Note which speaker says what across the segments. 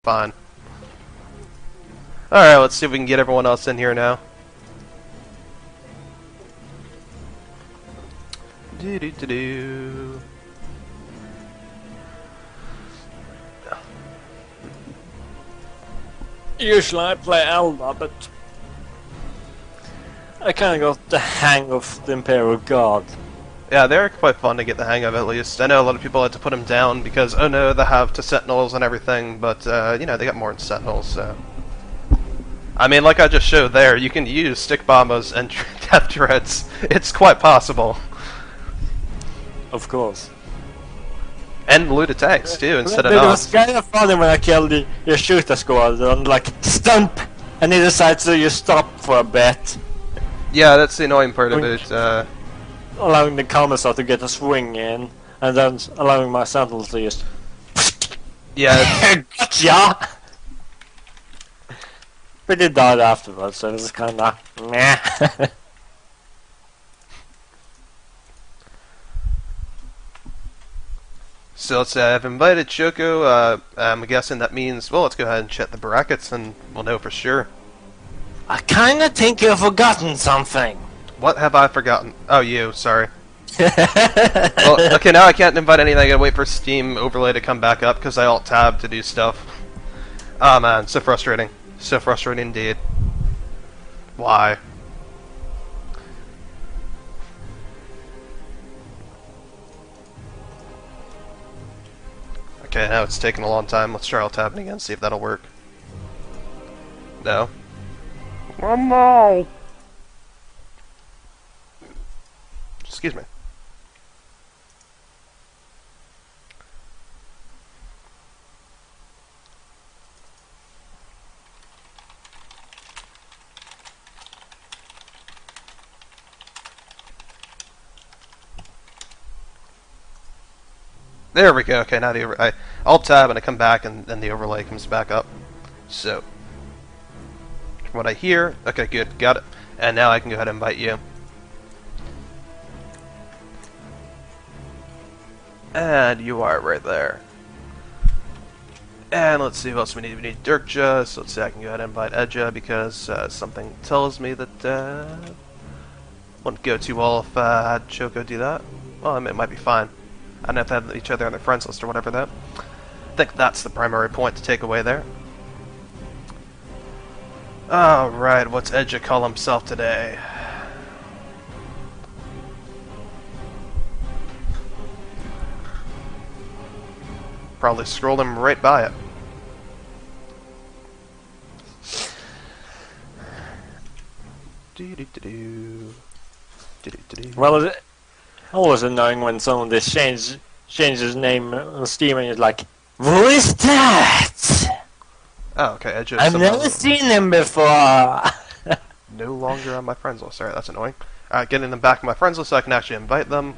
Speaker 1: fine. Alright, let's see if we can get everyone else in here now. Do-do-do-do.
Speaker 2: Usually I play Elda, but I kind of got the hang of the Imperial Guard.
Speaker 1: Yeah, they're quite fun to get the hang of, at least. I know a lot of people had to put them down because, oh no, they have to Sentinels and everything, but, you know, they got more than Sentinels, so... I mean, like I just showed there, you can use stick bombers and death dreads. It's quite possible.
Speaker 2: Of course.
Speaker 1: And looted tanks, too, instead of
Speaker 2: It
Speaker 1: not.
Speaker 2: was kind of funny when I killed your shooter squad and like, stump! And he decides to just stop for a bit.
Speaker 1: Yeah, that's the annoying part of it.
Speaker 2: Allowing the commissar to get a swing in, and then allowing my sentinels to just...
Speaker 1: Yeah.
Speaker 2: Gotcha! But he died afterwards, so it was kinda... meh.
Speaker 1: So let's say I've invited Choco. I'm guessing that means, well, let's go ahead and check the brackets and we'll know for sure.
Speaker 2: I kinda think you've forgotten something.
Speaker 1: What have I forgotten? Oh, you, sorry. Well, okay, now I can't invite anything. I gotta wait for Steam overlay to come back up because I alt-tab to do stuff. Oh man, so frustrating. So frustrating indeed. Why? Okay, now it's taking a long time. Let's try alt-tabbing again, see if that'll work. No. Oh no! Excuse me. There we go. Okay, now I alt-tab and I come back and then the overlay comes back up. So, from what I hear, okay, good, got it. And now I can go ahead and invite you. And you are right there. And let's see what else we need. We need Dirktjuh, so let's see, I can go ahead and invite Edja because something tells me that wouldn't go too well if I had Choco do that. Well, I mean, it might be fine. I don't have to have each other on their friends list or whatever that. I think that's the primary point to take away there. Alright, what's Edja call himself today? Probably scrolled him right by it.
Speaker 2: Well, it's always annoying when someone just changes his name on Steam and you're like, who is that?
Speaker 1: Oh, okay, Edja.
Speaker 2: I've never seen him before.
Speaker 1: No longer on my friends list. Alright, that's annoying. Alright, getting them back on my friends list so I can actually invite them.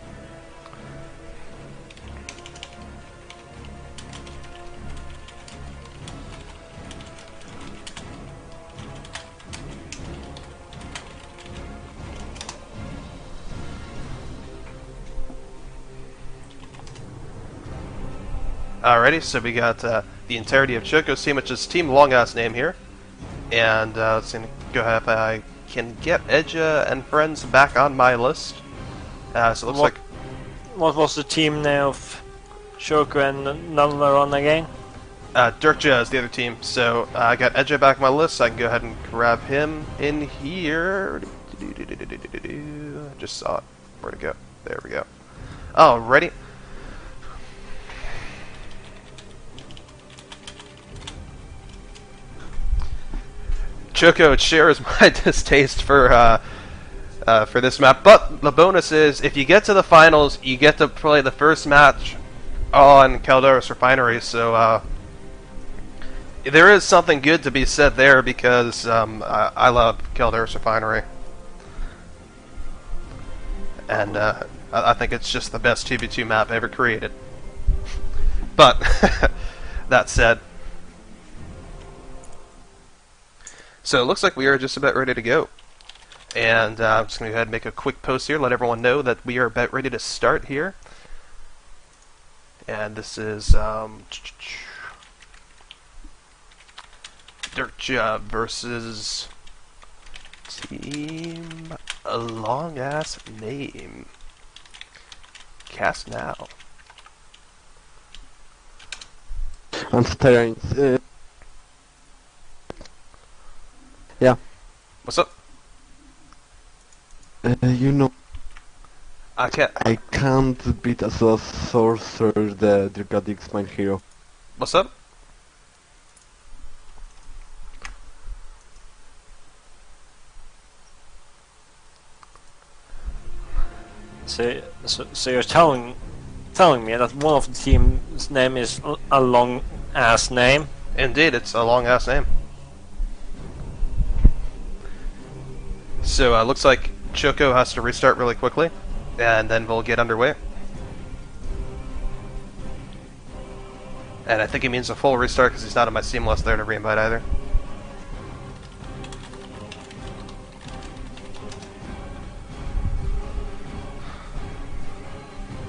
Speaker 1: Alrighty, so we got the entirety of Choco's team, which is Team Longass name here. And let's see, go ahead if I can get Edja and friends back on my list. So it looks like...
Speaker 2: What was the team name of Shoko and Nalvaron again?
Speaker 1: Dirktjuh is the other team, so I got Edja back on my list, so I can go ahead and grab him in here. Just saw it. Where'd it go? There we go. Alrighty. Choco shares my distaste for this map, but the bonus is if you get to the finals, you get to play the first match on Calderos Refinery. So there is something good to be said there because I love Calderos Refinery, and I think it's just the best 2v2 map ever created. But that said. So it looks like we are just about ready to go. And I'm just going to go ahead and make a quick post here, let everyone know that we are about ready to start here. And this is... Dirktjuh versus Team a Longass name. Cast now.
Speaker 3: I'm staring. Yeah.
Speaker 1: What's up?
Speaker 3: You know,
Speaker 1: I can't.
Speaker 3: I can't beat as a sorcerer the Dirktjuh my hero.
Speaker 1: What's up?
Speaker 2: So you're telling me that one of the team's name is a long ass name?
Speaker 1: Indeed, it's a long ass name. So looks like Choco has to restart really quickly, and then we'll get underway. And I think he means a full restart because he's not on my seamless there to reinvite either.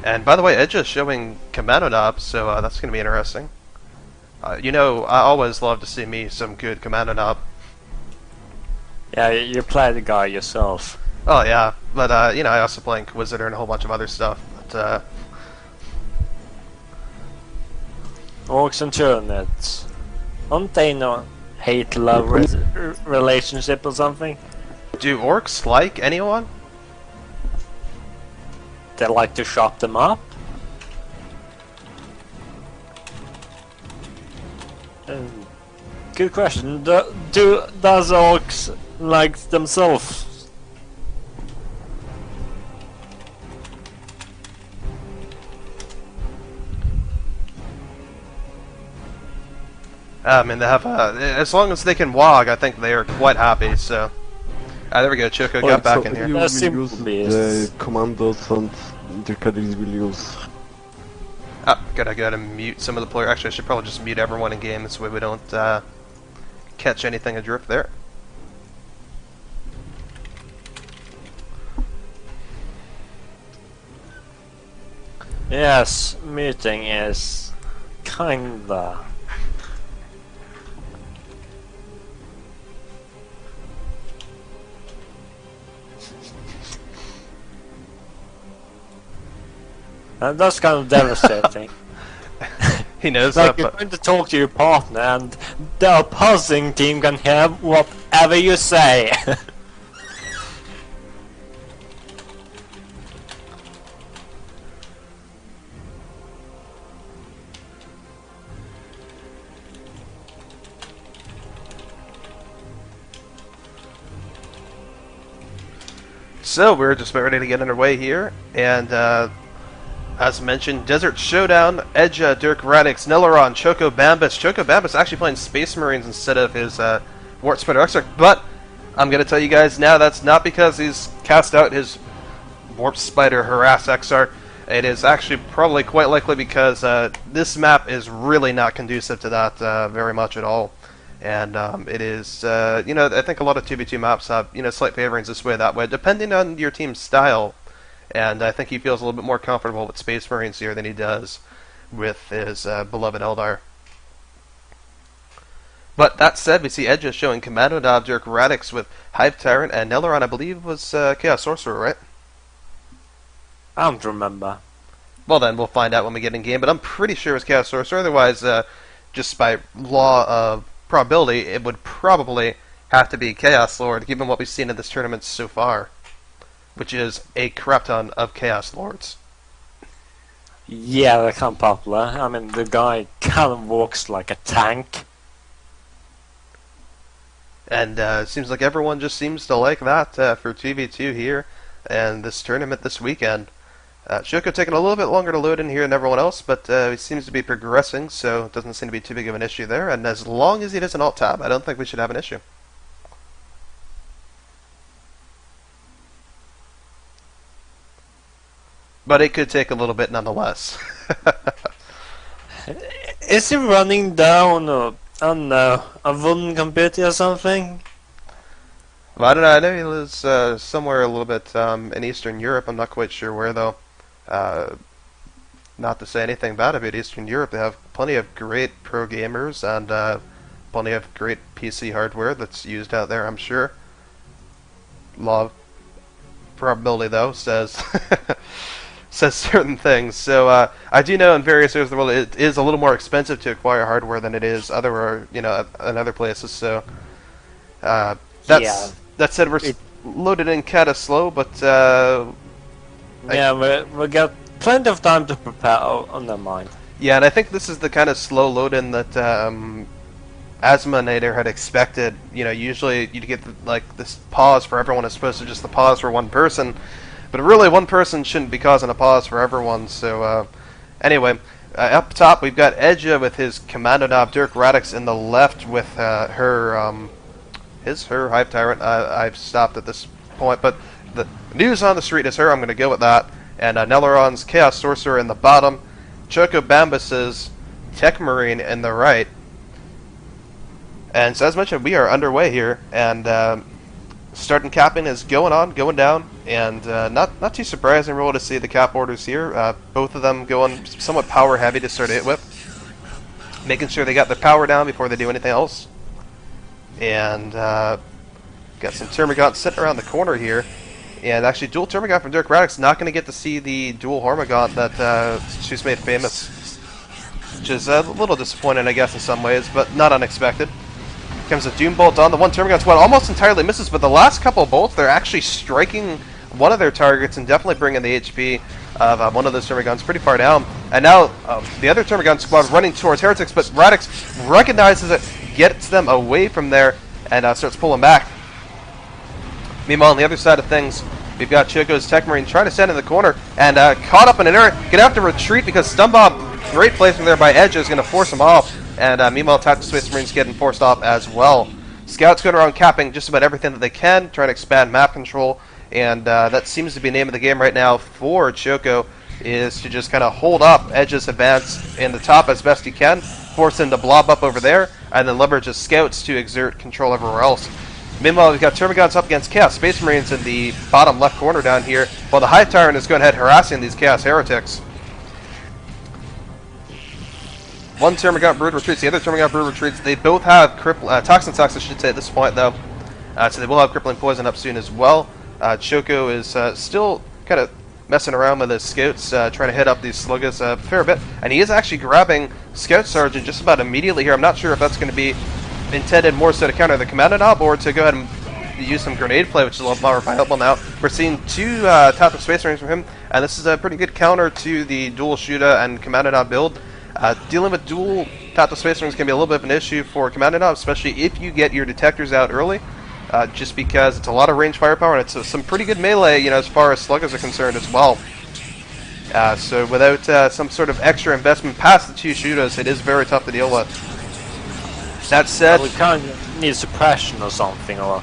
Speaker 1: And by the way, Edge is showing Commando Knob, so that's going to be interesting. You know, I always love to see me some good Commando Knob.
Speaker 2: Yeah, you play the guy yourself.
Speaker 1: Oh yeah, but you know, I also play Inquisitor and a whole bunch of other stuff. But
Speaker 2: Orcs and Turnets. Aren't they no hate-love relationship or something?
Speaker 1: do orcs like anyone?
Speaker 2: They like to shop them up? Good question. Does orcs like themselves?
Speaker 1: I mean, they have as long as they can wog, I think they are quite happy. So, there we go. Choco got back in here.
Speaker 3: You will
Speaker 2: That
Speaker 3: use
Speaker 2: simply
Speaker 3: the
Speaker 2: is-
Speaker 3: commandos and Dirktjuh will use.
Speaker 1: Gotta mute some of the players. Actually, I should probably just mute everyone in game. This way we don't catch anything adrift there.
Speaker 2: Yes, muting is kinda. And that's kind of devastating.
Speaker 1: He knows
Speaker 2: Like
Speaker 1: that,
Speaker 2: you're
Speaker 1: but
Speaker 2: trying to talk to your partner and the opposing team can hear whatever you say.
Speaker 1: so we're just about ready to get underway here, and as mentioned, Desert Showdown, Edge, Dirk Radix, Nelaron, Choco Bambus. Choco Bambus actually playing Space Marines instead of his Wart Spider Exarch, but I'm going to tell you guys now that's not because he's cast out his Warp Spider Harass Exarch. It is actually probably quite likely because this map is really not conducive to that very much at all. And it is, you know, I think a lot of 2v2 maps have, you know, slight favorings this way, that way, depending on your team's style. And I think he feels a little bit more comfortable with Space Marines here than he does with his beloved Eldar. But that said, we see Edge showing Commando Knob, Dirk Radix with Hive Tyrant, and Nelaron, I believe, was Chaos Sorcerer, right?
Speaker 2: I don't remember.
Speaker 1: Well then, we'll find out when we get in game, but I'm pretty sure it was Chaos Sorcerer, otherwise, just by law of probability, it would probably have to be Chaos Lord, given what we've seen in this tournament so far, which is a crap ton of Chaos Lords.
Speaker 2: Yeah, they're kind of popular. I mean, the guy kind of walks like a tank.
Speaker 1: And it seems like everyone just seems to like that for 2v2 here and this tournament this weekend. Choco taking a little bit longer to load in here than everyone else, but he seems to be progressing, so it doesn't seem to be too big of an issue there. And as long as he doesn't alt-tab, I don't think we should have an issue. But it could take a little bit nonetheless.
Speaker 2: Is he running down I don't know, a wooden computer or something?
Speaker 1: Well, I don't know. I know he lives somewhere a little bit in Eastern Europe. I'm not quite sure where, though. Not to say anything bad about Eastern Europe. They have plenty of great pro gamers and plenty of great PC hardware that's used out there, I'm sure. Law of probability, though, says says certain things. So I do know in various areas of the world it is a little more expensive to acquire hardware than it is other, in other places. So that said, we're loaded in kind of slow, but
Speaker 2: we got plenty of time to prepare on their mind.
Speaker 1: Yeah, and I think this is the kind of slow load-in that Asmonator had expected. Usually you'd get this pause for everyone as opposed to just the pause for one person. But really, one person shouldn't be causing a pause for everyone. So anyway, up top we've got Edja with his commando knob, Dirk Radix in the left with her Hive Tyrant. I've stopped at this point, but the news on the street is her. I'm going to go with that. And Neleron's Chaos Sorcerer in the bottom. Choco Bambus's Tech Marine in the right. And so as mentioned, we are underway here, and starting capping is going down, and not too surprising really to see the cap orders here. Both of them going somewhat power heavy to start it with, making sure they got their power down before they do anything else. And got some Termagant sitting around the corner here. And actually, dual Termagant from Dirk Radix, not going to get to see the dual Hormagant that she's made famous. Which is a little disappointing, I guess, in some ways, but not unexpected. Comes a Doom Bolt on the one Termagant squad, almost entirely misses, but the last couple of bolts, they're actually striking one of their targets and definitely bringing the HP of one of those Termagants pretty far down. And now the other Termagant squad running towards Heretics, but Radix recognizes it, gets them away from there, and starts pulling back. Meanwhile, on the other side of things, we've got Choco's Tech Marine trying to stand in the corner and caught up in an error. Gonna have to retreat because Stun Bomb, great placement there by Edge, is gonna force him off. And meanwhile, Tactical Space Marines getting forced off as well. Scouts going around capping just about everything that they can, trying to expand map control, and that seems to be the name of the game right now for Choco, is to just kind of hold up Edge's advance in the top as best he can, force him to blob up over there, and then leverage his scouts to exert control everywhere else. Meanwhile, we've got Termagants up against Chaos Space Marines in the bottom left corner down here, while the Hive Tyrant is going ahead harassing these Chaos Heretics. One Termagant Brood retreats, the other Termagant Brood retreats. They both have Toxin Socks, I should say, at this point, though. So they will have Crippling Poison up soon as well. Choco is still kind of messing around with his scouts, trying to hit up these Sluggas a fair bit. And he is actually grabbing Scout Sergeant just about immediately here. I'm not sure if that's going to be intended more so to counter the Commando Knob or to go ahead and use some grenade play, which is a lot more helpful now. We're seeing two Tactical Space Marines from him, and this is a pretty good counter to the dual Shooter and Commando Knob build. Dealing with dual Tactical Space Marines can be a little bit of an issue for Commando Knob, especially if you get your detectors out early, just because it's a lot of range firepower and it's some pretty good melee, as far as Sluggers are concerned as well. So without some sort of extra investment past the two shooters, it is very tough to deal with. That said,
Speaker 2: we kind of need suppression or something, or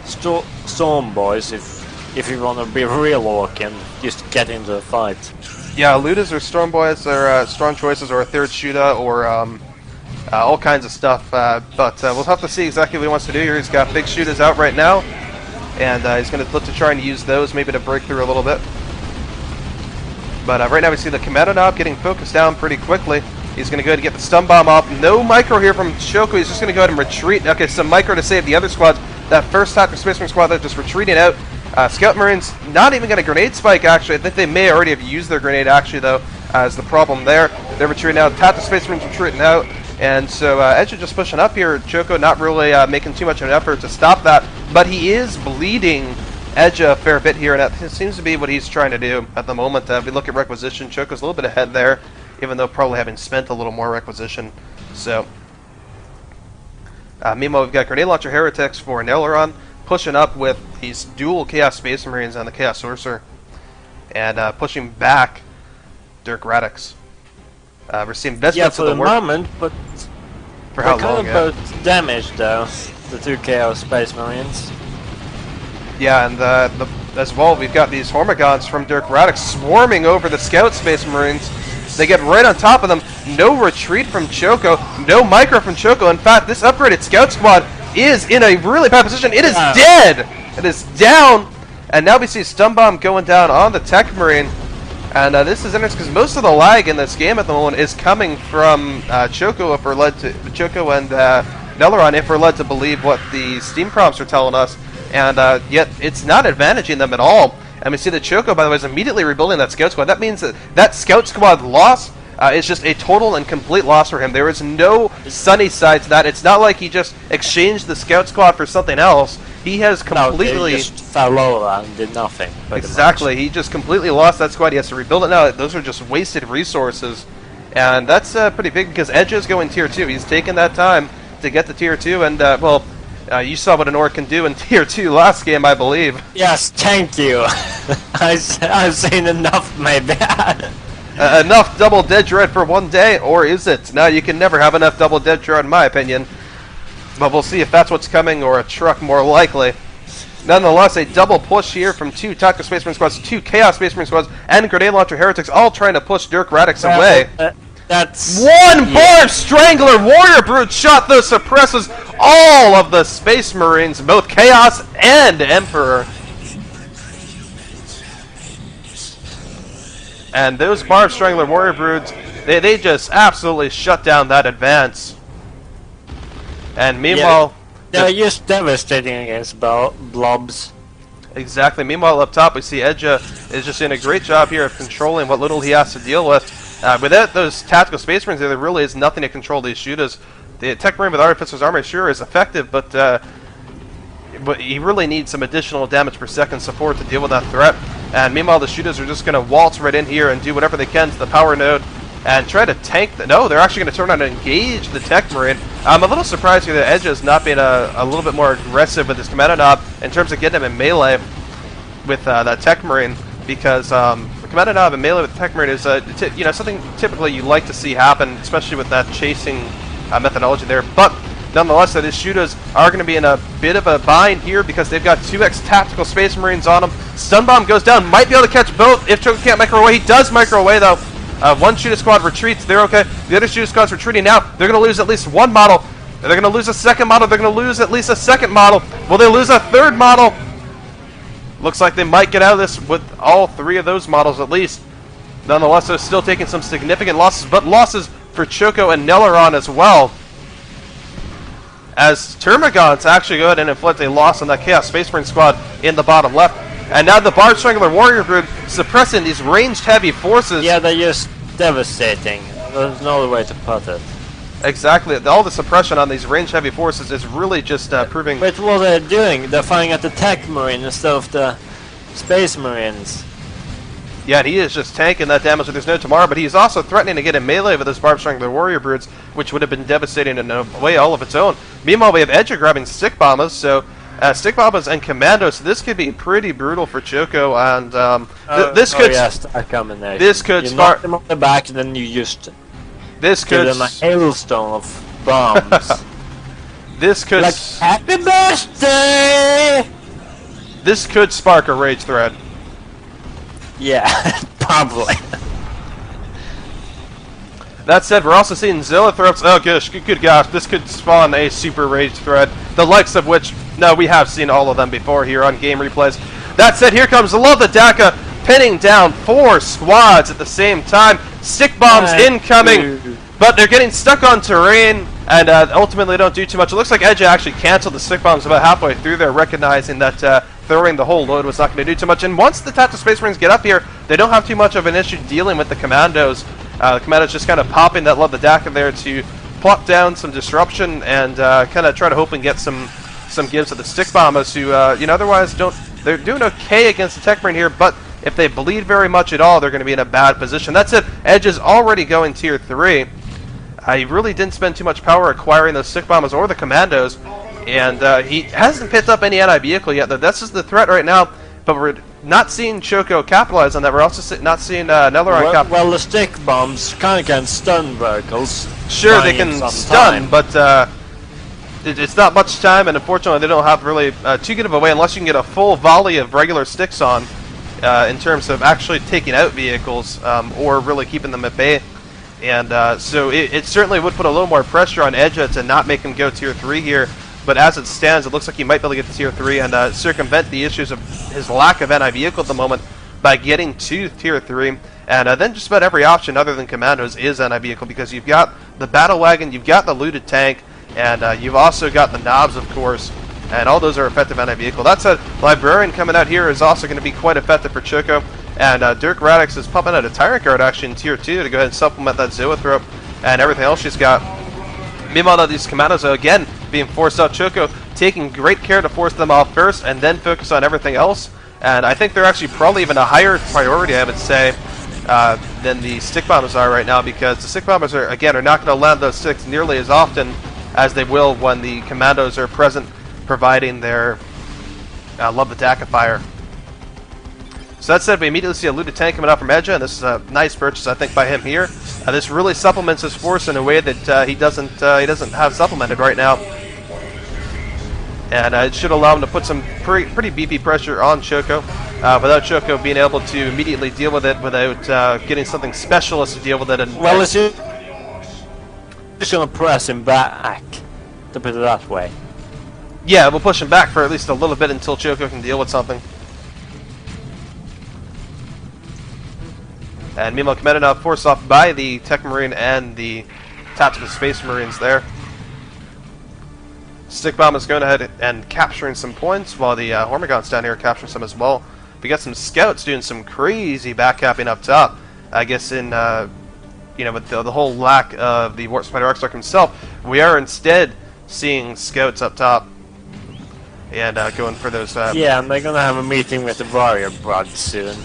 Speaker 2: storm boys if you want to be real orc and just get into the fight.
Speaker 1: Yeah, Ludas or Storm Boys are strong choices, or a third shooter, or all kinds of stuff. But we'll have to see exactly what he wants to do here. He's got big shooters out right now, and he's going to look to try and use those maybe to break through a little bit. But right now we see the Commando Knob getting focused down pretty quickly. He's going to go ahead and get the Stun Bomb off. No micro here from Choco. He's just going to go ahead and retreat. Okay, some micro to save the other squads. That first Tactical Space Marine squad, they're just retreating out. Scout Marines not even going to grenade spike, actually. I think they may already have used their grenade, actually, though, as the problem there. They're retreating out. Tactical Space Marines retreating out. And so Edge is just pushing up here. Choco not really making too much of an effort to stop that. But he is bleeding Edge a fair bit here, and that seems to be what he's trying to do at the moment. If we look at Requisition, Choco's a little bit ahead there, even though probably having spent a little more Requisition. So, meanwhile, we've got Grenade Launcher Heretics for Neleron, pushing up with these dual Chaos Space Marines on the Chaos Sorcerer, and pushing back Dirk Radix. We're seeing best bits of the work.
Speaker 2: Yeah, for the moment, but
Speaker 1: for how long?
Speaker 2: Kind of both damaged, though, the two Chaos Space Marines.
Speaker 1: Yeah, and as well, we've got these Hormagants from Dirk Radix swarming over the Scout Space Marines. They get right on top of them. No retreat from Choco. No micro from Choco. In fact, this upgraded Scout Squad is in a really bad position. It is dead. It is down. And now we see Stun Bomb going down on the Tech Marine. And this is interesting because most of the lag in this game at the moment is coming from Choco, if we're led to Choco and Neleron, if we're led to believe what the Steam prompts are telling us, and yet it's not advantaging them at all. And we see that Choco, by the way, is immediately rebuilding that Scout Squad. That means that that Scout Squad loss is just a total and complete loss for him. There is no sunny side to that. It's not like he just exchanged the Scout Squad for something else. He has completely...
Speaker 2: No, he just fell over and did nothing.
Speaker 1: Exactly. He just completely lost that squad. He has to rebuild it now. Those are just wasted resources. And that's pretty big because Edge is going Tier 2. He's taken that time to get to Tier 2. And, well... you saw what an orc can do in Tier 2 last game, I believe.
Speaker 2: Yes, thank you. I've seen enough, maybe.
Speaker 1: Enough double dead dread for one day, or is it? No, you can never have enough double dead dread, in my opinion. But we'll see if that's what's coming, or a truck more likely. Nonetheless, a double push here from 2 Tactical Space Marine squads, 2 Chaos Space Marine squads, and Grenade Launcher Heretics, all trying to push Dirk Radix away.
Speaker 2: That's...
Speaker 1: One Barb Strangler Warrior Brute shot that suppresses all of the Space Marines, both Chaos and Emperor. And those Barb Strangler Warrior Brutes, they just absolutely shut down that advance. And meanwhile...
Speaker 2: Yeah, they're just devastating against blobs.
Speaker 1: Exactly. Meanwhile, up top, we see Edja is just doing a great job here of controlling what little he has to deal with. Without those Tactical Space Marines, there really is nothing to control these shooters. The Tech Marine with Artificer's Armor sure is effective, but he really needs some additional damage per second support to deal with that threat. And meanwhile, the shooters are just going to waltz right in here and do whatever they can to the power node and try to tank the... No, they're actually going to turn around and engage the Tech Marine. I'm a little surprised here that Edge has not been a little bit more aggressive with his Commando Knob in terms of getting him in melee with that Tech Marine, because Commando Knob and melee with Tech Marine is something typically you like to see happen, especially with that chasing methodology there. But nonetheless, his shooters are going to be in a bit of a bind here because they've got 2x Tactical Space Marines on them. Stun Bomb goes down, might be able to catch both if Choco can't micro away. He does micro away though. One shooter squad retreats, they're okay. The other shooter squad's retreating now. They're going to lose at least one model. They're going to lose a second model. They're going to lose at least a second model. Will they lose a third model? Looks like they might get out of this with all 3 of those models at least. Nonetheless, they're still taking some significant losses, but losses for Choco and Neleron as well. As Termagants actually go ahead and inflict a loss on that Chaos Space Marine squad in the bottom left. And now the Barb Strangler Warrior Group suppressing these ranged heavy forces.
Speaker 2: Yeah, they're just devastating. There's no other way to put it.
Speaker 1: Exactly. All the suppression on these ranged heavy forces is really just proving...
Speaker 2: But what they're doing, they're firing at the Tech Marine instead of the Space Marines.
Speaker 1: Yeah, and he is just tanking that damage with his no tomorrow, but he's also threatening to get in melee with his Barb Strangler Warrior Brutes, which would have been devastating in a way all of its own. Meanwhile, we have Edge grabbing Stick Bombers, so... Stick Bombers and Commandos, so this could be pretty brutal for Choco, and this could... This could
Speaker 2: you knock them on the back, and then you just...
Speaker 1: This could...
Speaker 2: give them a hailstone of bombs.
Speaker 1: This could...
Speaker 2: Like, happy birthday!
Speaker 1: This could spark a rage thread.
Speaker 2: Yeah, probably.
Speaker 1: That said, we're also seeing Zillithropes. Oh gosh, good gosh, this could spawn a super rage thread, the likes of which, no, we have seen all of them before here on game replays. That said, here comes Love the Daka, pinning down 4 squads at the same time. Stick bombs incoming, but they're getting stuck on terrain, and ultimately don't do too much. It looks like Edge actually canceled the stick bombs about halfway through there, recognizing that throwing the whole load was not going to do too much. And once the Tactical Space Marines get up here, they don't have too much of an issue dealing with the Commandos. The Commandos just kind of popping that Love the Daka there to plop down some disruption and kind of try to hope and get some gives at the Stick Bombers, who otherwise they're doing okay against the Tech Marine here, but if they bleed very much at all, they're going to be in a bad position. That's it. Edge is already going Tier 3. He really didn't spend too much power acquiring those Stick Bombers or the Commandos, and he hasn't picked up any anti-vehicle yet. This is the threat right now, but we're not seeing Choco capitalize on that. We're also not seeing Neleron capitalize.
Speaker 2: Well, the Stick Bombs kind of can stun vehicles.
Speaker 1: Sure, they can stun, but it's not much time, and unfortunately they don't have really too good of a way unless you can get a full volley of regular sticks on in terms of actually taking out vehicles or really keeping them at bay. And so it certainly would put a little more pressure on Edja to not make him go Tier 3 here. But as it stands, it looks like he might be able to get to Tier 3 and circumvent the issues of his lack of anti-vehicle at the moment by getting to Tier 3. And then just about every option other than Commandos is anti-vehicle, because you've got the Battle Wagon, you've got the looted tank, And you've also got the knobs, of course, and all those are effective anti-vehicle. That said, Librarian coming out here is also going to be quite effective for Choco. And Dirktjuh is pumping out a Tyrant Guard actually in Tier 2 to go ahead and supplement that Zoetrope and everything else she's got. Meanwhile, these commandos are again being forced out. Choco taking great care to force them off first and then focus on everything else. And I think they're actually probably even a higher priority, I would say, than the stick bombers are right now, because the stick bombers are not going to land those sticks nearly as often as they will when the commandos are present, providing their love attack fire. So that said, we immediately see a looted tank coming out from Edja, and this is a nice purchase, I think, by him here. This really supplements his force in a way that he doesn't have supplemented right now, and it should allow him to put some pretty beefy pressure on Choco, without Choco being able to immediately deal with it without getting something specialist to deal with it. And
Speaker 2: well, it's just gonna press him back, to put it that way.
Speaker 1: Yeah, we'll push him back for at least a little bit until Choco can deal with something. And meanwhile, Commander now forced off by the Tech Marine and the Tactical Space Marines there. Stick Bomb is going ahead and capturing some points, while the Hormigons down here are capturing some as well. We got some scouts doing some crazy backcapping up top. I guess in, with the whole lack of the Warp Spider X-Arc himself, we are instead seeing scouts up top and going for those...
Speaker 2: yeah, and they're gonna have a meeting with the Warrior Brood soon.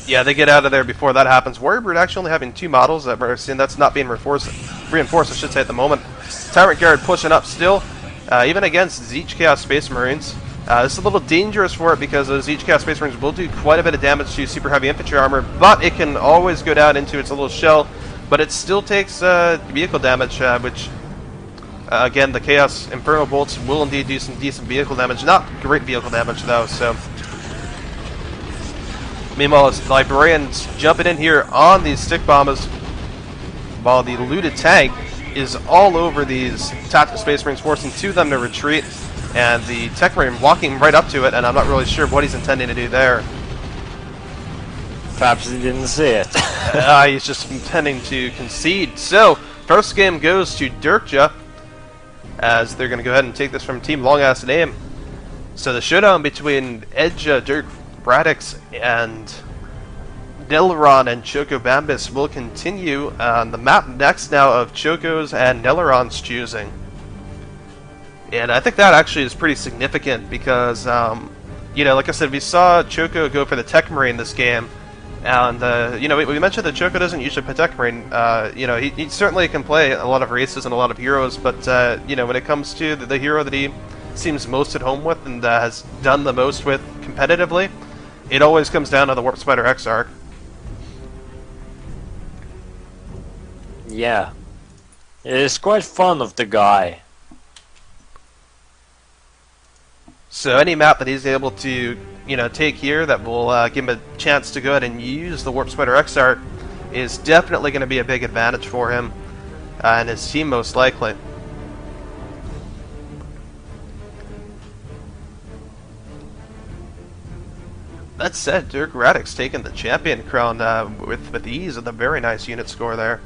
Speaker 1: Yeah, they get out of there before that happens. Warrior Brood actually only having 2 models that we're seeing. That's not being reinforced, I should say, at the moment. Tyrant Guard pushing up still, even against Zeech Chaos Space Marines. This is a little dangerous for it because those Zeech Chaos Space Marines will do quite a bit of damage to super heavy infantry armor, but it can always go down into its little shell. But it still takes vehicle damage, which, again, the Chaos Inferno Bolts will indeed do some decent vehicle damage. Not great vehicle damage, though, so... Meanwhile, as Librarian's jumping in here on these stick bombers, while the looted tank is all over these Tactical Space Marines, forcing 2 of them to retreat, and the Tech Marine walking right up to it, and I'm not really sure what he's intending to do there.
Speaker 2: Perhaps he didn't see it.
Speaker 1: He's just intending to concede. So, first game goes to Dirktjuh, as they're going to go ahead and take this from Team Longass and AIM. So the showdown between Edja, Dirk Braddox, and Neleron and Choco Bambus will continue on the map next now of Choco's and Neleron's choosing. And I think that actually is pretty significant because, like I said, we saw Choco go for the Tech Marine this game, and, we mentioned that Choco doesn't usually play Tech Marine. He certainly can play a lot of races and a lot of heroes, but, when it comes to the hero that he seems most at home with and has done the most with competitively, it always comes down to the Warp Spider X-Arc.
Speaker 2: Yeah. It's quite fun of the guy.
Speaker 1: So any map that he's able to, take here that will give him a chance to go ahead and use the Warp Spider X-Arc is definitely going to be a big advantage for him and his team most likely. That said, Dirk Raddick's taking the champion crown with ease with a very nice unit score there.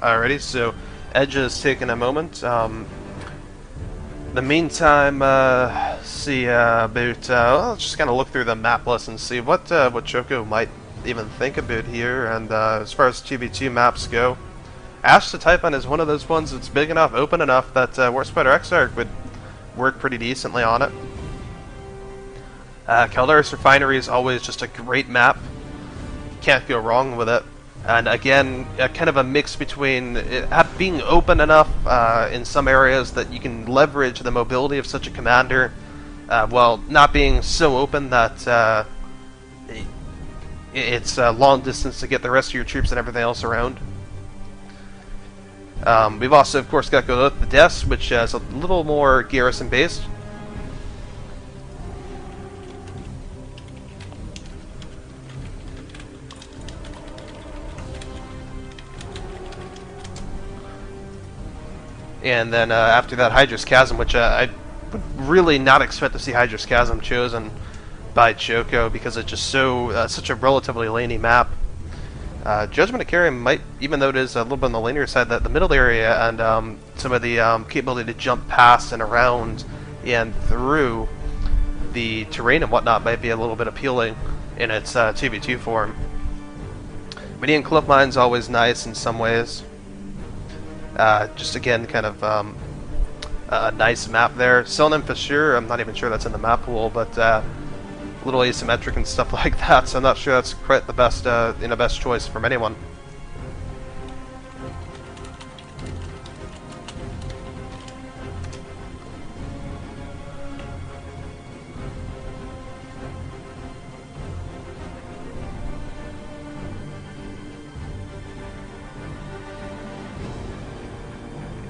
Speaker 1: Alrighty, so Edge is taking a moment. The meantime, see about. Let's just kind of look through the map list and see what Choco might even think about here. And as far as 2v2 maps go, Ash the Typhon is one of those ones that's big enough, open enough that Warp Spider X-Arc would work pretty decently on it. Calderis Refinery is always just a great map. Can't go wrong with it. And again, kind of a mix between it being open enough in some areas that you can leverage the mobility of such a commander, while not being so open that it's long distance to get the rest of your troops and everything else around. We've also, of course, got Go the Deaths, which is a little more garrison-based. And then after that, Hydra's Chasm, which I would really not expect to see Hydra's Chasm chosen by Choco because it's just so such a relatively laney map. Judgment of Carrion might, even though it is a little bit on the linear side, that the middle area and some of the capability to jump past and around and through the terrain and whatnot might be a little bit appealing in its 2v2 form. Median Clip Mine's always nice in some ways. Just again, kind of a nice map there. Selnim for sure, I'm not even sure that's in the map pool, but a little asymmetric and stuff like that, so I'm not sure that's quite the best, best choice from anyone.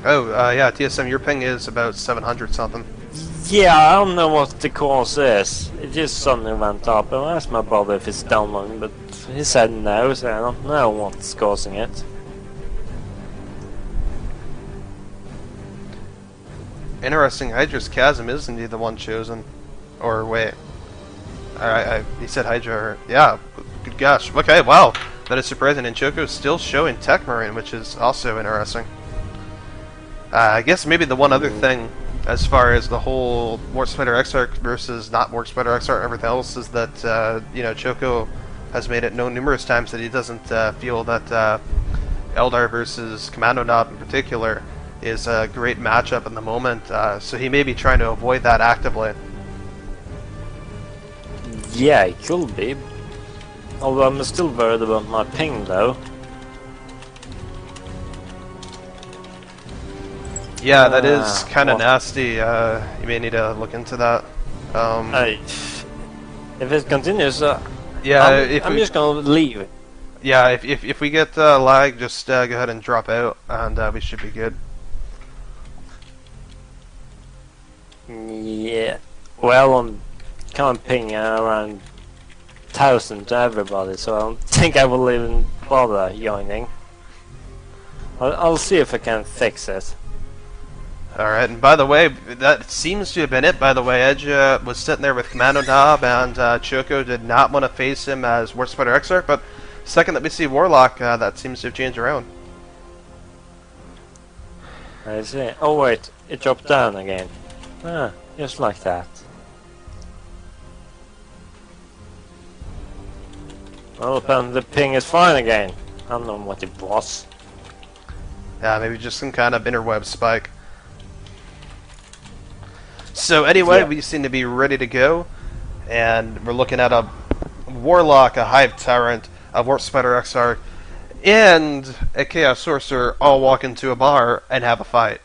Speaker 1: Oh, yeah, TSM, your ping is about 700 something.
Speaker 2: Yeah, I don't know what the cause is. It just suddenly went up. I asked my brother if it's downloading, but he said no, so I don't know what's causing it.
Speaker 1: Interesting, Hydra's Chasm is indeed the one chosen. Or wait. He said Hydra. Yeah, good gosh. Okay, wow. That is surprising. And Choco's still showing Tech Marine, which is also interesting. I guess maybe the one other thing, as far as the whole Warp Spider Exarch versus not Warp Spider Exarch and everything else, is that Choco has made it known numerous times that he doesn't feel that Eldar versus Commando Knob in particular is a great matchup in the moment. So he may be trying to avoid that actively.
Speaker 2: Yeah, it could be. Although I'm still worried about my ping though.
Speaker 1: Yeah, that is kind of nasty. You may need to look into that.
Speaker 2: If it continues,
Speaker 1: yeah,
Speaker 2: I'm just gonna leave.
Speaker 1: Yeah, if we get lag, just go ahead and drop out, and we should be good.
Speaker 2: Yeah. Well, I'm kind of pinging around 1,000 to everybody, so I don't think I will even bother joining. I'll see if I can fix it.
Speaker 1: Alright, and by the way, that seems to have been it, by the way. Edge was sitting there with Commando Knob, and Choco did not want to face him as Warp Spider Exarch, but second that we see Warlock, that seems to have changed around.
Speaker 2: I see. Oh wait, it dropped down again. Ah, just like that. Well, then the ping is fine again. I don't know what it was.
Speaker 1: Yeah, maybe just some kind of interweb spike. So anyway,
Speaker 2: yeah.
Speaker 1: We seem to be ready to go, and we're looking at a Warlock, a Hive Tyrant, a Warp Spider Exarch, and a Chaos Sorcerer all walk into a bar and have a fight.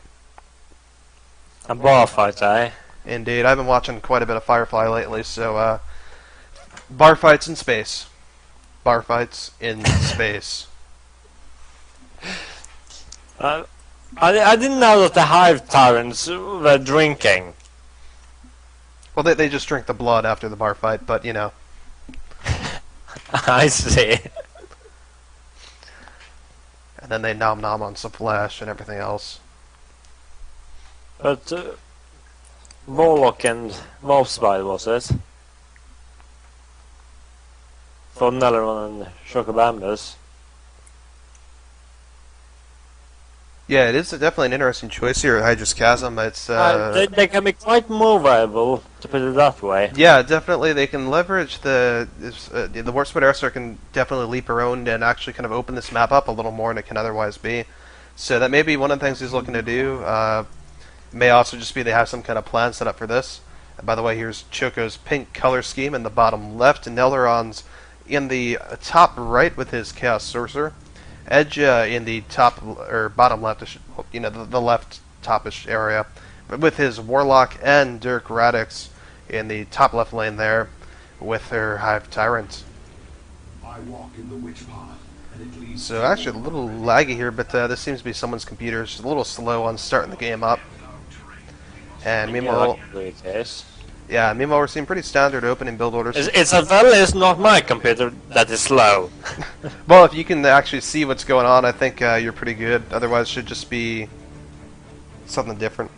Speaker 2: A bar fight, eh?
Speaker 1: Indeed, I've been watching quite a bit of Firefly lately, so bar fights in space. Bar fights in space.
Speaker 2: I didn't know that the Hive Tyrants were drinking.
Speaker 1: Well, they just drink the blood after the bar fight, but you know.
Speaker 2: I see.
Speaker 1: And then they nom nom on some flesh and everything else.
Speaker 2: But Warlock and Wolfspide was it? For Nelleron and Chocobambus.
Speaker 1: Yeah, it is definitely an interesting choice here at Hydra's Chasm. It's
Speaker 2: they can be quite more viable, to put it that way.
Speaker 1: yeah, definitely they can leverage the Warp Spider Exarch can definitely leap around and actually kind of open this map up a little more than it can otherwise be. So that may be one of the things he's looking to do. May also just be they have some kind of plan set up for this. And by the way, here's Choco's pink color scheme in the bottom left, and Nelleron's in the top right with his Chaos Sorcerer. Edge in the top or bottom left, the left topish area, with his Warlock and Dirk Radix in the top left lane there, with their Hive Tyrant.
Speaker 4: I walk in the witch path, and it leads
Speaker 1: So actually a little laggy here, but this seems to be someone's computer. It's just a little slow on starting the game up. And meanwhile, yeah, meanwhile we're seeing pretty standard opening build orders.
Speaker 2: It's not my computer that is slow.
Speaker 1: Well, if you can actually see what's going on, I think you're pretty good. Otherwise, it should just be something different.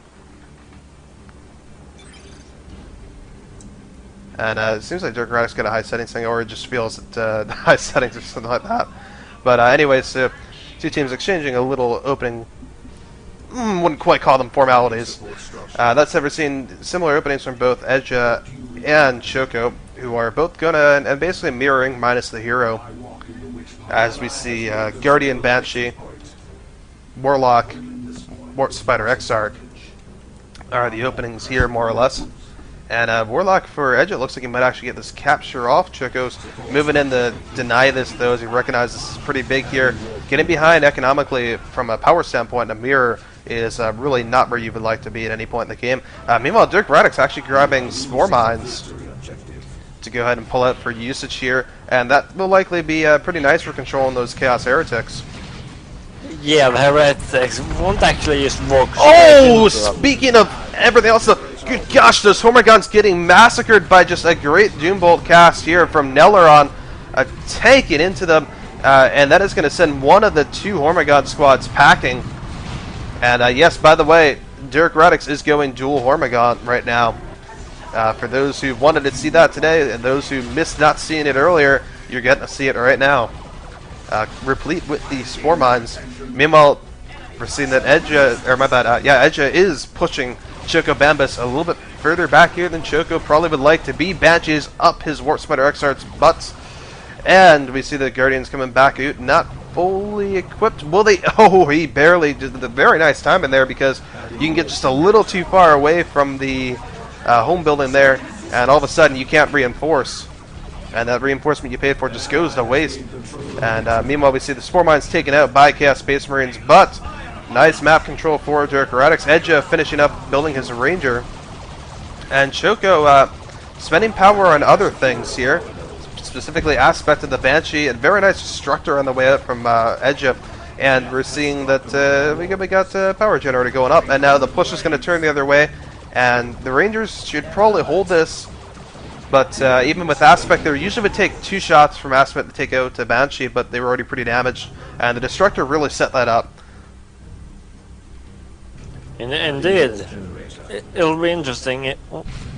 Speaker 1: And it seems like Dirktjuh's got a high settings thing, or it just feels that the high settings or something like that. But anyways, so two teams exchanging a little opening. Wouldn't quite call them formalities. That's ever seen similar openings from both Edja and Choco, who are both gonna and basically mirroring minus the hero. As we see Guardian Banshee, Warlock, Wart Spider Exarch are the openings here more or less. And Warlock for Edge, it looks like he might actually get this capture off. Choco's moving in to deny this, though, as he recognizes this is pretty big here. Getting behind economically from a power standpoint in a mirror is really not where you would like to be at any point in the game. Meanwhile, Dirktjuh's actually grabbing Spore Mines to go ahead and pull out for usage here, and that will likely be pretty nice for controlling those Chaos Heretics.
Speaker 2: Yeah, the Heretics won't actually just walk.
Speaker 1: Oh, speaking of everything else, good gosh, those Hormigons getting massacred by just a great Doombolt cast here from Nelleron, tanking into them, and that is going to send one of the two Hormigon squads packing. And yes, by the way, Dirktjuh is going dual Hormigon right now. For those who wanted to see that today, and those who missed not seeing it earlier, you're getting to see it right now. Replete with the Spore Mines. Meanwhile, we're seeing that Edja, or my bad, Edja is pushing Choco Bambus a little bit further back here than Choco probably would like to be. Banshee's up his Wart Spider Exarch's butts. And we see the Guardians coming back out, not fully equipped. Will they? Oh, he barely did the very nice time in there, because you can get just a little too far away from the home building there, and all of a sudden you can't reinforce. And that reinforcement you paid for just goes to waste. And meanwhile, we see the Spore Mines taken out by Chaos Space Marines, but nice map control for Dirktjuh. Edja finishing up building his Ranger. And Choco spending power on other things here, specifically Aspect of the Banshee, and very nice Destructor on the way up from Edja. And we're seeing that we got Power Generator going up, and now the push is going to turn the other way. And the Rangers should probably hold this. But even with Aspect, they usually would take 2 shots from Aspect to take out Banshee, but they were already pretty damaged. And the Destructor really set that up.
Speaker 2: Indeed. It'll be interesting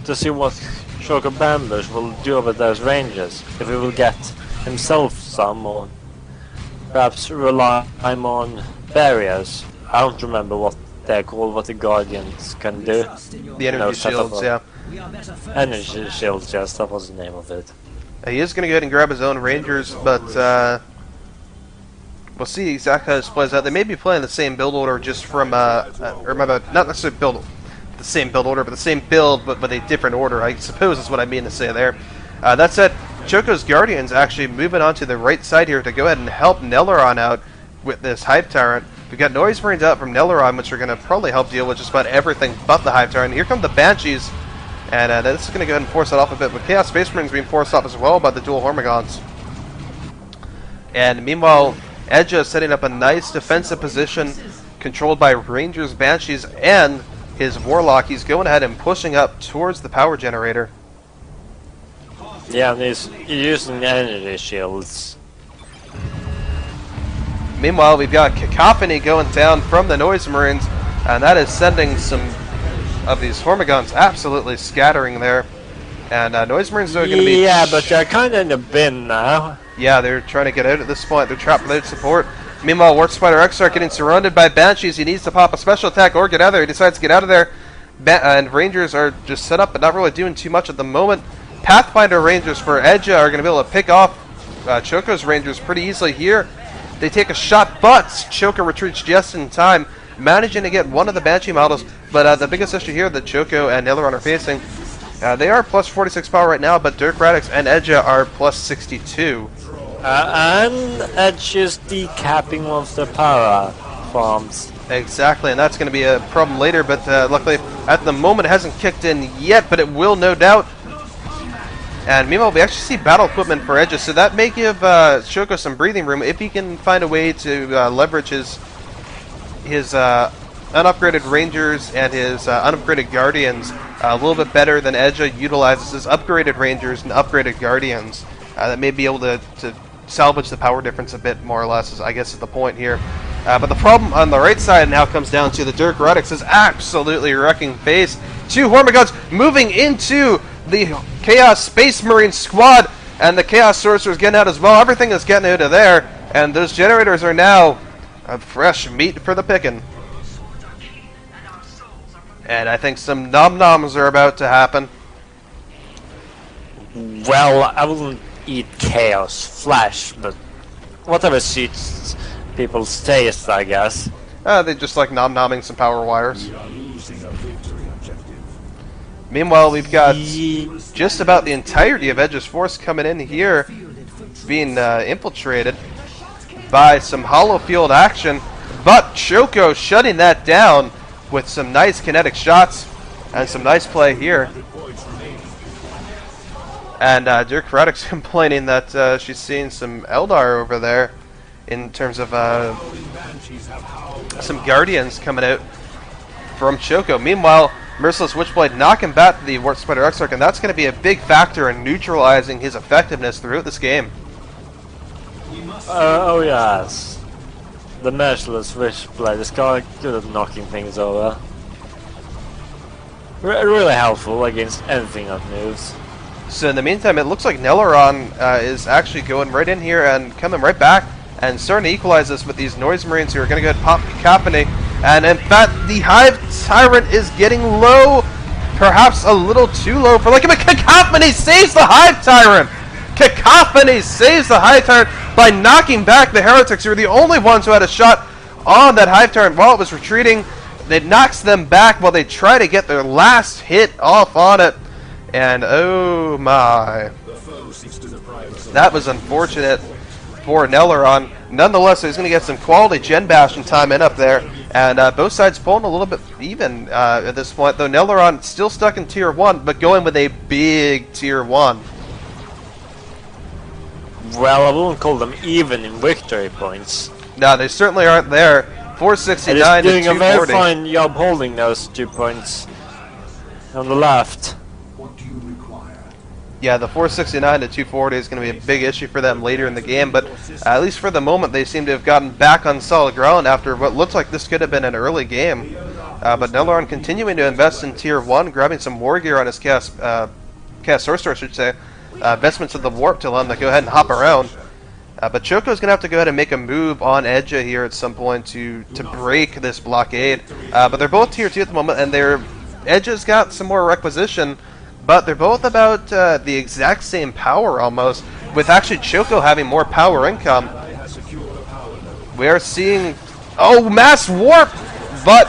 Speaker 2: to see what Choco Bambus will do with those Rangers. If he will get himself some, or perhaps rely on barriers. I don't remember what they're called, what the Guardians can do.
Speaker 1: The energy shields, yeah.
Speaker 2: Energy shields, yes, that was the name of it.
Speaker 1: He is going to go ahead and grab his own Rangers, but we'll see exactly how this plays out. They may be playing the same build order, just from, or not necessarily the same build order, but the same build, but with a different order, I suppose is what I mean to say there. That said, Choco's Guardians actually moving onto the right side here to go ahead and help Nelleron out with this Hive Tyrant. We've got Noise Marines out from Nelleron, which are going to probably help deal with just about everything but the Hive Tyrant. Here come the Banshees. And this is going to go ahead and force that off a bit. But Chaos Space Marines being forced off as well by the dual Hormigons. And meanwhile, Edja setting up a nice defensive position controlled by Rangers, Banshees, and his Warlock. He's going ahead and pushing up towards the Power Generator.
Speaker 2: Yeah, and he's using energy shields.
Speaker 1: Meanwhile, we've got Cacophony going down from the Noise Marines. And that is sending some of these Hormigons absolutely scattering there. And Noise Marines are going to be...
Speaker 2: Yeah, but they're kind of in the bin now.
Speaker 1: Yeah, they're trying to get out at this point. They're trapped without support. Meanwhile, Wart Spider Exarch getting surrounded by Banshees. He needs to pop a special attack or get out of there. He decides to get out of there. And Rangers are just set up, but not really doing too much at the moment. Pathfinder Rangers for Edja are going to be able to pick off Choco's Rangers pretty easily here. They take a shot, but Choco retreats just in time, managing to get one of the Banshee models. But the biggest issue here that Choco and Nelleron are facing, they are plus 46 power right now, but Dirktjuh and Edja are plus 62.
Speaker 2: And Edge is decapping one of the power farms.
Speaker 1: Exactly, and that's going to be a problem later, but luckily at the moment it hasn't kicked in yet, but it will no doubt. And meanwhile, we actually see battle equipment for Edja, so that may give Choco some breathing room if he can find a way to leverage his unupgraded Rangers and his unupgraded Guardians a little bit better than Edja utilizes his upgraded Rangers and upgraded Guardians. That may be able to salvage the power difference a bit, more or less, I guess is the point here. But the problem on the right side now comes down to the Dirktjuh is absolutely wrecking face. 2 Hormagaunts moving into the Chaos Space Marine squad, and the Chaos Sorcerer's getting out as well. Everything is getting out of there, and those generators are now fresh meat for the picking. And I think some nom-noms are about to happen.
Speaker 2: Well, I wouldn't eat Chaos Flash, but whatever suits people's taste, I guess.
Speaker 1: They just like nom-nomming some power wires.
Speaker 4: We are losing a victory objective.
Speaker 1: Meanwhile, we've got just about the entirety of Edge's force coming in here, being infiltrated by some hollow field action, but Choco shutting that down with some nice kinetic shots and some nice play here. And Dirktjuh's complaining that she's seeing some Eldar over there in terms of some Guardians coming out from Choco. Meanwhile, Merciless Witchblade knocking back the Warp Spider Exarch, and that's going to be a big factor in neutralizing his effectiveness throughout this game.
Speaker 2: Oh yes. The Merciless Witchblade is quite good at knocking things over. Really helpful against anything that moves.
Speaker 1: So in the meantime, it looks like Nelleron is actually going right in here and coming right back and starting to equalize this with these Noise Marines who are going to go ahead and pop Cacophony. And in fact, the Hive Tyrant is getting low, perhaps a little too low for like him. Cacophony saves the Hive Tyrant! Cacophony saves the Hive Tyrant by knocking back the Heretics, who are the only ones who had a shot on that Hive Tyrant while it was retreating. It knocks them back while they try to get their last hit off on it. And oh my. That was unfortunate for Nelleron. Nonetheless, he's going to get some quality Gen Bastion time in up there. And both sides pulling a little bit even at this point, though Nelleron still stuck in Tier 1, but going with a big Tier 1.
Speaker 2: Well, I wouldn't call them even in victory points.
Speaker 1: No, they certainly aren't there. 469 to 240.
Speaker 2: Doing a very fine job holding those 2 points on the left.
Speaker 4: What do you require?
Speaker 1: Yeah, the 469 to 240 is going to be a big issue for them later in the game, but at least for the moment they seem to have gotten back on solid ground after what looks like this could have been an early game. But Nelleron continuing to invest in Tier 1, grabbing some war gear on his Chaos Sorcerer, I should say. Investments of the Warp to allow him to go ahead and hop around. But Choco's going to have to go ahead and make a move on Edja here at some point to break this blockade. But they're both Tier 2 at the moment, and Edja's got some more requisition, but they're both about the exact same power almost, with actually Choco having more power income. We are seeing... Oh, Mass Warp! But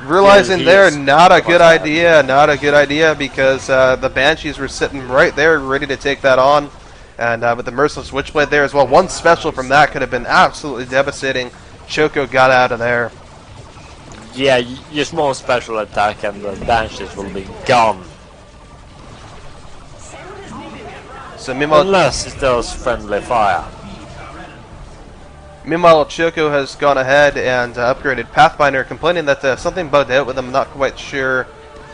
Speaker 1: realizing not a good idea, because the Banshees were sitting right there ready to take that on. And with the Merciless Witchblade there as well, one special from that could have been absolutely devastating. Choco got out of there.
Speaker 2: Yeah, just more special attack and the Banshees will be gone.
Speaker 1: So meanwhile,
Speaker 2: unless it does friendly fire.
Speaker 1: Meanwhile, Choco has gone ahead and upgraded Pathfinder, complaining that something bugged out with him. Not quite sure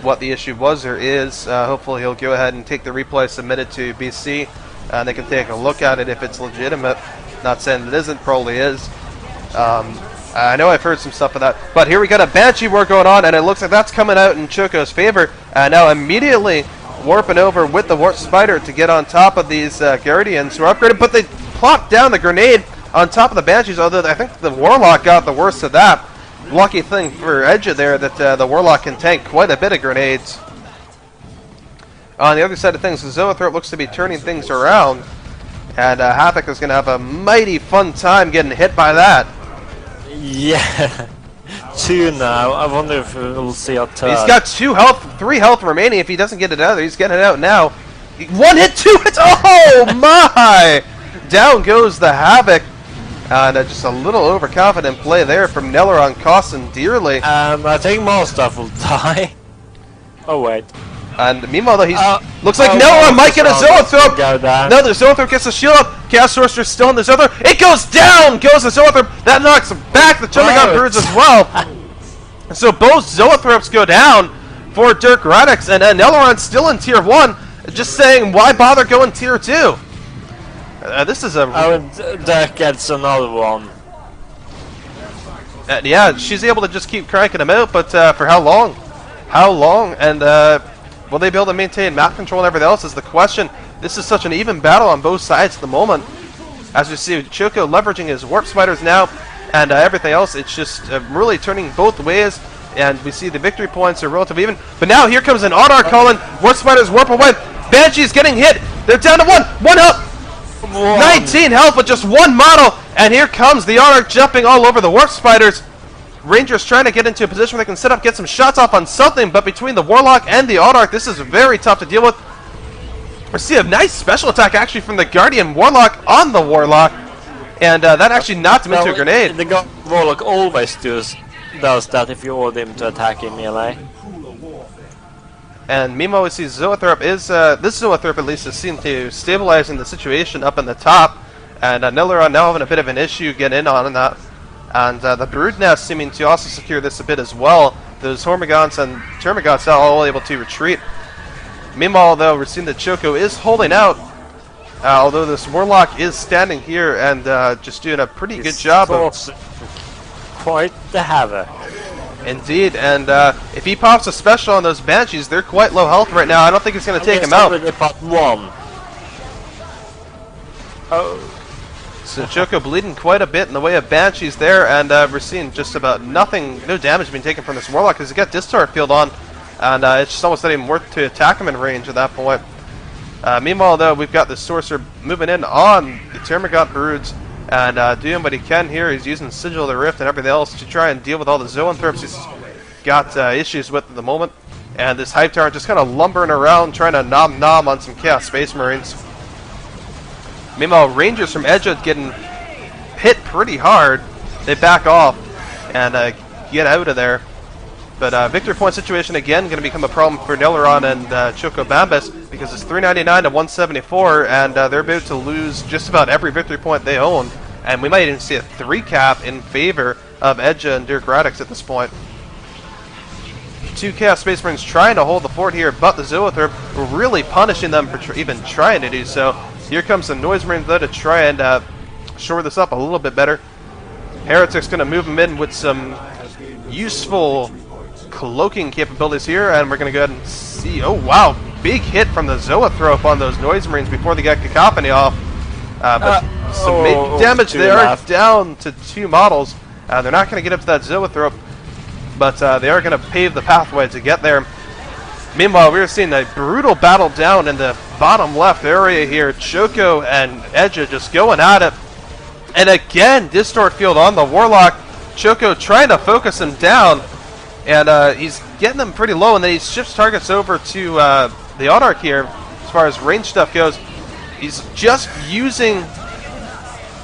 Speaker 1: what the issue was or is. Hopefully he'll go ahead and take the replay submitted to BC, and they can take a look at it if it's legitimate. Not saying it isn't, probably is. I know I've heard some stuff of that. But here we got a Banshee war going on, and it looks like that's coming out in Choco's favor. Now immediately warping over with the Warp Spider to get on top of these Guardians who are upgraded, but they plopped down the grenade on top of the Banshees, although I think the Warlock got the worst of that. Lucky thing for Edja there that the Warlock can tank quite a bit of grenades. On the other side of things, the Zoethrope looks to be turning things around, and Havoc is going to have a mighty fun time getting hit by that.
Speaker 2: Yeah, 2 now. I wonder if we'll see a third.
Speaker 1: He's got 3 health remaining. If he doesn't get it out there, he's getting it out now. 1 hit, 2 hits. Oh my! Down goes the Havoc. And just a little overconfident play there from Nelleron, costing dearly.
Speaker 2: I think more stuff will die. Oh wait.
Speaker 1: And meanwhile, though, looks like Nelleron might get a Zoethrope. No, the Zoethrope gets the shield up. Chaos Sorcerer's still in the Zoethrope. It goes down. Goes the Zoethrope. That knocks back the Chomagon Birds as well. So both Zoethropes go down for Dirktjuh, and Nelleron's still in Tier 1. Just saying, why bother going Tier 2? This is a...
Speaker 2: Dirk gets another one.
Speaker 1: Yeah, she's able to just keep cranking them out, but for how long? How long? And will they be able to maintain map control and everything else is the question. This is such an even battle on both sides at the moment. As we see, Choco leveraging his warp spiders now, and everything else, it's just really turning both ways. And we see the victory points are relatively even. But now here comes an Oddar calling. Warp spiders warp away. Banshee's getting hit. They're down to one. One health. 19 health with just one model. And here comes the Oddar jumping all over the warp spiders. Rangers trying to get into a position where they can set up, get some shots off on something. But between the Warlock and the Oddar, this is very tough to deal with. We see a nice special attack actually from the Guardian Warlock on the Warlock. And that actually knocked him into a grenade.
Speaker 2: The Warlock always does that if you order him to attack in melee.
Speaker 1: And meanwhile, we see Zoethrop is, this Zoethrop at least is seen to stabilizing the situation up in the top. And Nillaron now having a bit of an issue getting in on that. And the Brood Nest seeming to also secure this a bit as well. Those Hormagaunts and Termagants now all able to retreat. Meanwhile, though, we're seeing that Choco is holding out. Although this Warlock is standing here and just doing a pretty good job of...
Speaker 2: Quite the havoc.
Speaker 1: Indeed, and if he pops a special on those Banshees, they're quite low health right now. I don't think it's going to take him out.
Speaker 2: Pop one.
Speaker 1: So Choco bleeding quite a bit in the way of Banshees there, and we're seeing just about nothing, no damage being taken from this Warlock because he got Distort Field on, and it's just almost not even worth to attack him in range at that point. Meanwhile, though, we've got the Sorcerer moving in on the Termagant Broods, and doing what he can here. He's using Sigil of the Rift and everything else to try and deal with all the Zoanthropes he's got issues with at the moment. And this Hive Tower just kind of lumbering around, trying to nom on some Chaos Space Marines. Meanwhile, Rangers from Edgewood getting hit pretty hard. They back off and get out of there. But victory point situation again going to become a problem for Nillaron and Choco Bambas because it's 399 to 174, and they're about to lose just about every victory point they own. And we might even see a 3-cap in favor of Edja and Dirk Radix at this point. 2 Chaos Space Marines trying to hold the fort here, but the Zoetherp were really punishing them for even trying to do so. Here comes the Noise Marines though to try and shore this up a little bit better. Heretic's going to move them in with some useful cloaking capabilities here, and we're going to go ahead and see. Oh wow, big hit from the Zoethrop on those Noise Marines before they got Cacophony off. But some damage. They are down to 2 models. They're not going to get up to that Zoethrop, but they are going to pave the pathway to get there. Meanwhile, we're seeing a brutal battle down in the bottom left area here. Choco and Edja just going at it. And again, Distort Field on the Warlock. Choco trying to focus him down. And he's getting them pretty low, and then he shifts targets over to the Autarch here. As far as range stuff goes, he's just using...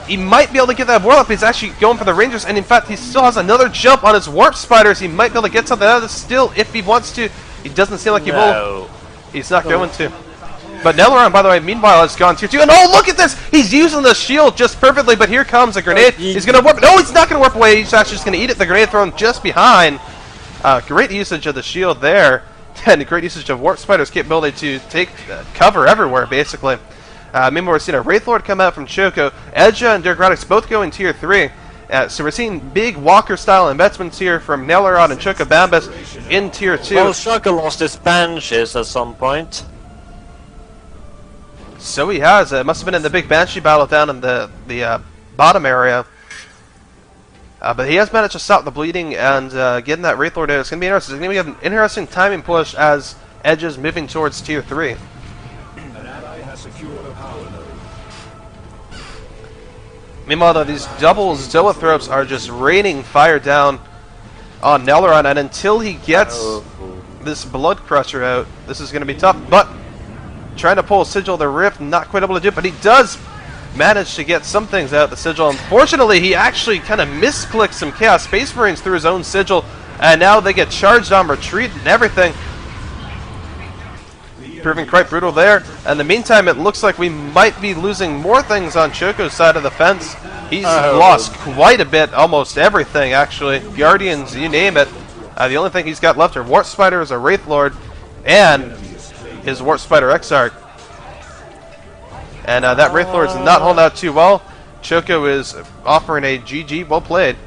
Speaker 1: He might be able to get that Warlock, but he's actually going for the Rangers, and in fact, he still has another jump on his Warp Spiders. He might be able to get something out of this still if he wants to. He doesn't seem like he will. He's not going to. But Nillaron, by the way, meanwhile, has gone tier 2. And oh, look at this! He's using the shield just perfectly, but here comes a grenade. He's going to warp. No, he's not going to warp away. He's actually just going to eat it. The grenade thrown just behind. Great usage of the shield there. And great usage of Warp Spider's capability to take cover everywhere, basically. Meanwhile, we're seeing a Wraith Lord come out from Choco. Edja and Dirk Radix both going tier 3. So we're seeing big Walker-style investments here from Nillaron and Choco Bambas in tier 2.
Speaker 2: Well, Choco lost his Banshees at some point.
Speaker 1: So he has. It must have been in the big Banshee battle down in the bottom area. But he has managed to stop the bleeding and getting that Wraith Lord out. It's going to be interesting. It's going to be an interesting timing push as Edge is moving towards tier 3. Meanwhile, though, these double Zoethropes are just raining fire down on Nillaron, and until he gets this Blood Crusher out, this is going to be tough. But trying to pull Sigil of the Rift, not quite able to do it, but he does manage to get some things out of the Sigil. Unfortunately, he actually kind of misclicked some Chaos Space Marines through his own Sigil, and now they get charged on retreat and everything. Proving quite brutal there. In the meantime, it looks like we might be losing more things on Choco's side of the fence. He's lost quite a bit, almost everything, actually. Guardians, you name it. The only thing he's got left are Warp Spiders, a Wraith Lord, and his Warp Spider Exarch. And that Wraith Lord's not holding out too well. Choco is offering a GG, well played.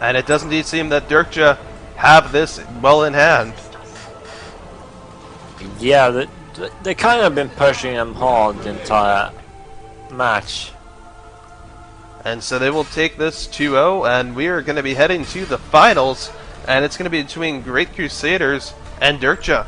Speaker 1: And it does indeed seem that Dirktjuh have this well in hand.
Speaker 2: Yeah, they kind of been pushing him hard the entire match.
Speaker 1: And so they will take this 2-0, and we are going to be heading to the finals, and it's going to be between Great Crusaders and Dirktjuh.